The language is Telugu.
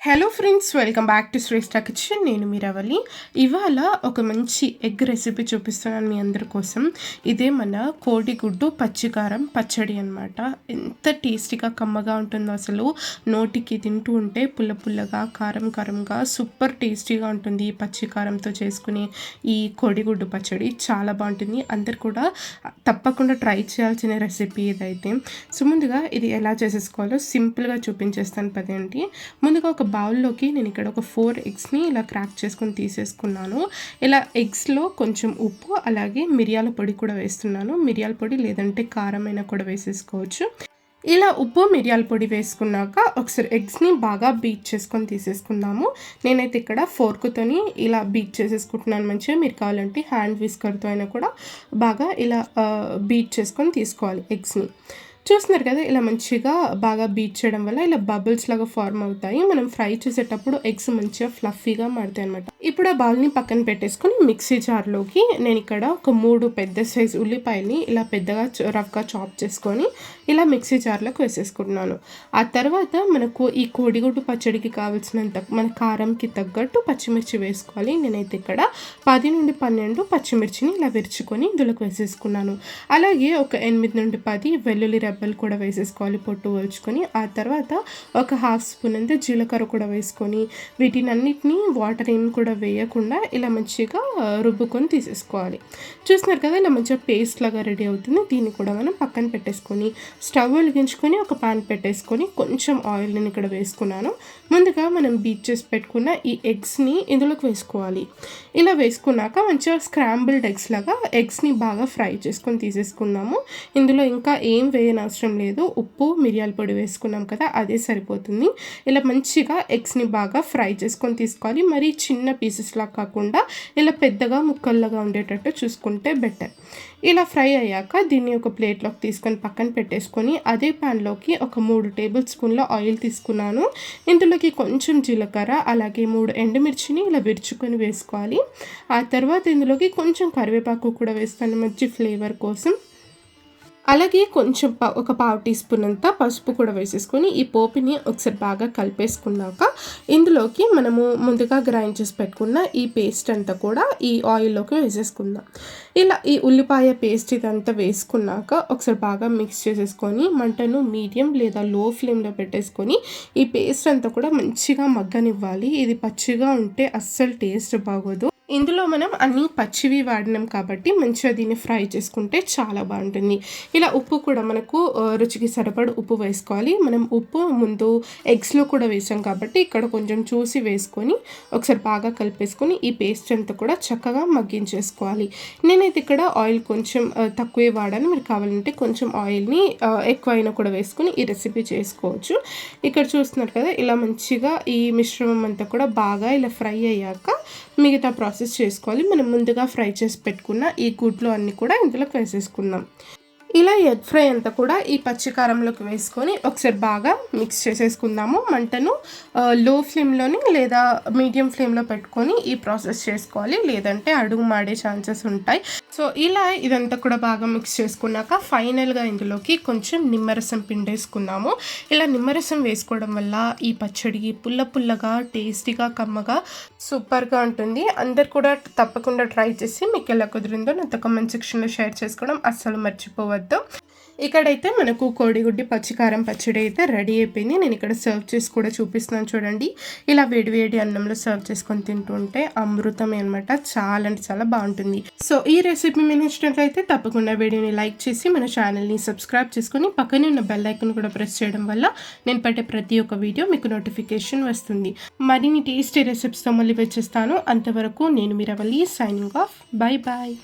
Hello friends, welcome back to Shreshta kitchen. నేను మీరవలి. ఇవాళ ఒక మంచి ఎగ్ రెసిపీ చూపిస్తున్నాను మీ అందరి కోసం. ఇదే మన కోడిగుడ్డు పచ్చికారం పచ్చడి అనమాట. ఎంత టేస్టీగా కమ్మగా ఉంటుందో, అసలు నోటికి తింటూ ఉంటే పుల్ల పుల్లగా కారం కారంగా సూపర్ టేస్టీగా ఉంటుంది. ఈ పచ్చికారంతో చేసుకునే ఈ కోడిగుడ్డు పచ్చడి చాలా బాగుంటుంది. అందరు కూడా తప్పకుండా ట్రై చేయాల్సిన రెసిపీ ఇదైతే. సో ముందుగా ఇది ఎలా చేసేసుకోవాలో సింపుల్గా చూపించేస్తాను పదేంటి. ముందుగా ఒక బౌల్లోకి నేను ఇక్కడ ఒక 4 ఎగ్స్ని ఇలా క్రాక్ చేసుకొని తీసేసుకున్నాను. ఇలా ఎగ్స్లో కొంచెం ఉప్పు అలాగే మిరియాల పొడి కూడా వేస్తున్నాను. మిరియాల పొడి లేదంటే కారం అయినా కూడా వేసేసుకోవచ్చు. ఇలా ఉప్పు మిరియాల పొడి వేసుకున్నాక ఒకసారి ఎగ్స్ని బాగా బీట్ చేసుకొని తీసేసుకుందాము. నేనైతే ఇక్కడ ఫోర్క్తోని ఇలా బీట్ చేసేసుకుంటున్నాను మంచిగా. మీరు కావాలంటే హ్యాండ్ విస్కర్తో అయినా కూడా బాగా ఇలా బీట్ చేసుకొని తీసుకోవాలి ఎగ్స్ని. చూస్తున్నారు కదా, ఇలా మంచిగా బాగా బీట్ చేయడం వల్ల ఇలా బబుల్స్ లాగా ఫార్మ్ అవుతాయి. మనం ఫ్రై చేసేటప్పుడు ఎగ్స్ మంచిగా ఫ్లఫీగా మారుతాయి అనమాట. ఇప్పుడు ఆ బౌల్ని పక్కన పెట్టేసుకొని మిక్సీ జార్లోకి నేను ఇక్కడ ఒక 3 పెద్ద సైజు ఉల్లిపాయల్ని ఇలా పెద్దగా రఫ్గా చాప్ చేసుకొని ఇలా మిక్సీ జార్లోకి వేసేసుకుంటున్నాను. ఆ తర్వాత మనకు ఈ కోడిగుడ్డు పచ్చడికి కావాల్సినంత మన కారంకి తగ్గట్టు పచ్చిమిర్చి వేసుకోవాలి. నేనైతే ఇక్కడ 10 నుండి 12 పచ్చిమిర్చిని ఇలా విరుచుకొని ఇందులోకి వేసేసుకున్నాను. అలాగే ఒక 8 నుండి 10 వెల్లుల్లి రెబ్బలు కూడా వేసేసుకోవాలి, పొట్టు వలుచుకొని. ఆ తర్వాత ఒక 1/2 స్పూన్ అంతా జీలకర్ర కూడా వేసుకొని వీటినన్నిటిని వాటర్ ఏమి కూడా వేయకుండా ఇలా మంచిగా రుబ్బుకొని తీసేసుకోవాలి. చూస్తున్నారు కదా, ఇలా మంచిగా పేస్ట్ లాగా రెడీ అవుతుంది. దీన్ని కూడా మనం పక్కన పెట్టేసుకొని స్టవ్ వెలిగించుకొని ఒక ప్యాన్ పెట్టేసుకొని కొంచెం ఆయిల్ని ఇక్కడ వేసుకున్నాను. ముందుగా మనం బీట్ చేసి పెట్టుకున్న ఈ ఎగ్స్ని ఇందులోకి వేసుకోవాలి. ఇలా వేసుకున్నాక మంచిగా స్క్రాంబుల్డ్ ఎగ్స్ లాగా ఎగ్స్ని బాగా ఫ్రై చేసుకొని తీసేసుకున్నాము. ఇందులో ఇంకా ఏం అవసరం లేదు. ఉప్పు మిరియాల పొడి వేసుకున్నాం కదా, అదే సరిపోతుంది. ఇలా మంచిగా ఎగ్స్ని బాగా ఫ్రై చేసుకొని తీసుకోవాలి. మరి చిన్న పీసెస్లా కాకుండా ఇలా పెద్దగా ముక్కల్లాగా ఉండేటట్టు చూసుకుంటే బెటర్. ఇలా ఫ్రై అయ్యాక దీన్ని ఒక ప్లేట్లోకి తీసుకొని పక్కన పెట్టేసుకొని అదే ప్యాన్లోకి ఒక 3 టేబుల్ స్పూన్ల ఆయిల్ తీసుకున్నాను. ఇందులోకి కొంచెం జీలకర్ర అలాగే 3 ఎండుమిర్చిని ఇలా విరుచుకొని వేసుకోవాలి. ఆ తర్వాత ఇందులోకి కొంచెం కరివేపాకు కూడా వేస్తాను మంచి ఫ్లేవర్ కోసం. అలాగే కొంచెం ఒక 1/2 టీ స్పూన్ అంతా పసుపు కూడా వేసేసుకొని ఈ పోపుని ఒకసారి బాగా కలిపేసుకున్నాక ఇందులోకి మనము ముందుగా గ్రైండ్ చేసి పెట్టుకున్న ఈ పేస్ట్ అంతా కూడా ఈ ఆయిల్లోకి వేసేసుకుందాం. ఇలా ఈ ఉల్లిపాయ పేస్ట్ ఇదంతా వేసుకున్నాక ఒకసారి బాగా మిక్స్ చేసేసుకొని మంటను మీడియం లేదా లో ఫ్లేమ్లో పెట్టేసుకొని ఈ పేస్ట్ అంతా కూడా మంచిగా మగ్గనివ్వాలి. ఇది పచ్చిగా ఉంటే అస్సలు టేస్ట్ బాగోదు. ఇందులో మనం అన్నీ పచ్చివి వాడినాం కాబట్టి మంచిగా దీన్ని ఫ్రై చేసుకుంటే చాలా బాగుంటుంది. ఇలా ఉప్పు కూడా మనకు రుచికి సరిపడ ఉప్పు వేసుకోవాలి. మనం ఉప్పు ముందు ఎగ్స్లో కూడా వేసాం కాబట్టి ఇక్కడ కొంచెం చూసి వేసుకొని ఒకసారి బాగా కలిపేసుకొని ఈ పేస్ట్ అంతా కూడా చక్కగా మగ్గించేసుకోవాలి. నేనైతే ఇక్కడ ఆయిల్ కొంచెం తక్కువే వాడాను. మీరు కావాలంటే కొంచెం ఆయిల్ని ఎక్కువైనా కూడా వేసుకొని ఈ రెసిపీ చేసుకోవచ్చు. ఇక్కడ చూస్తున్నారు కదా, ఇలా మంచిగా ఈ మిశ్రమం అంతా కూడా బాగా ఇలా ఫ్రై అయ్యాక మిగతా ప్రాసెస్ చేసుకోవాలి. మనం ముందుగా ఫ్రై చేసి పెట్టుకున్న ఈ గుడ్లు అన్నీ కూడా ఇందులోకి వేసేసుకుందాం. ఇలా ఎగ్ ఫ్రై అంతా కూడా ఈ పచ్చికారంలోకి వేసుకొని ఒకసారి బాగా మిక్స్ చేసేసుకుందాము. మంటను లో ఫ్లేమ్లోని లేదా మీడియం ఫ్లేమ్లో పెట్టుకొని ఈ ప్రాసెస్ చేసుకోవాలి, లేదంటే అడుగు మాడే ఛాన్సెస్ ఉంటాయి. సో ఇలా ఇదంతా కూడా బాగా మిక్స్ చేసుకున్నాక ఫైనల్గా ఇందులోకి కొంచెం నిమ్మరసం పిండేసుకున్నాము. ఇలా నిమ్మరసం వేసుకోవడం వల్ల ఈ పచ్చడి పుల్ల పుల్లగా టేస్టీగా కమ్మగా సూపర్గా ఉంటుంది. అందరు కూడా తప్పకుండా ట్రై చేసి మీకు ఎలా కుదిరిందో నాతో కామెంట్ సెక్షన్లో షేర్ చేసుకోవడం అస్సలు మర్చిపోవద్దు. ఇక్కడైతే మనకు కోడిగుడ్డి పచ్చికారం పచ్చడి అయితే రెడీ అయిపోయింది. నేను ఇక్కడ సర్వ్ చేసి కూడా చూపిస్తున్నాను చూడండి. ఇలా వేడివేడి అన్నంలో సర్వ్ చేసుకొని తింటుంటే అమృతమే అనమాట. చాలా అంటే చాలా బాగుంటుంది. సో ఈ రెసిపీ మీకు నచ్చినట్లయితే తప్పకుండా వీడియోని లైక్ చేసి మన ఛానల్ని సబ్స్క్రైబ్ చేసుకొని పక్కనే ఉన్న బెల్ ఐకాన్ కూడా ప్రెస్ చేయడం వల్ల నేను పెట్టే ప్రతి ఒక్క వీడియో మీకు నోటిఫికేషన్ వస్తుంది. మరిన్ని టేస్టీ రెసిపీస్తో మళ్ళీ వచ్చేస్తాను. అంతవరకు నేను Meeravali, signing off. Bye bye.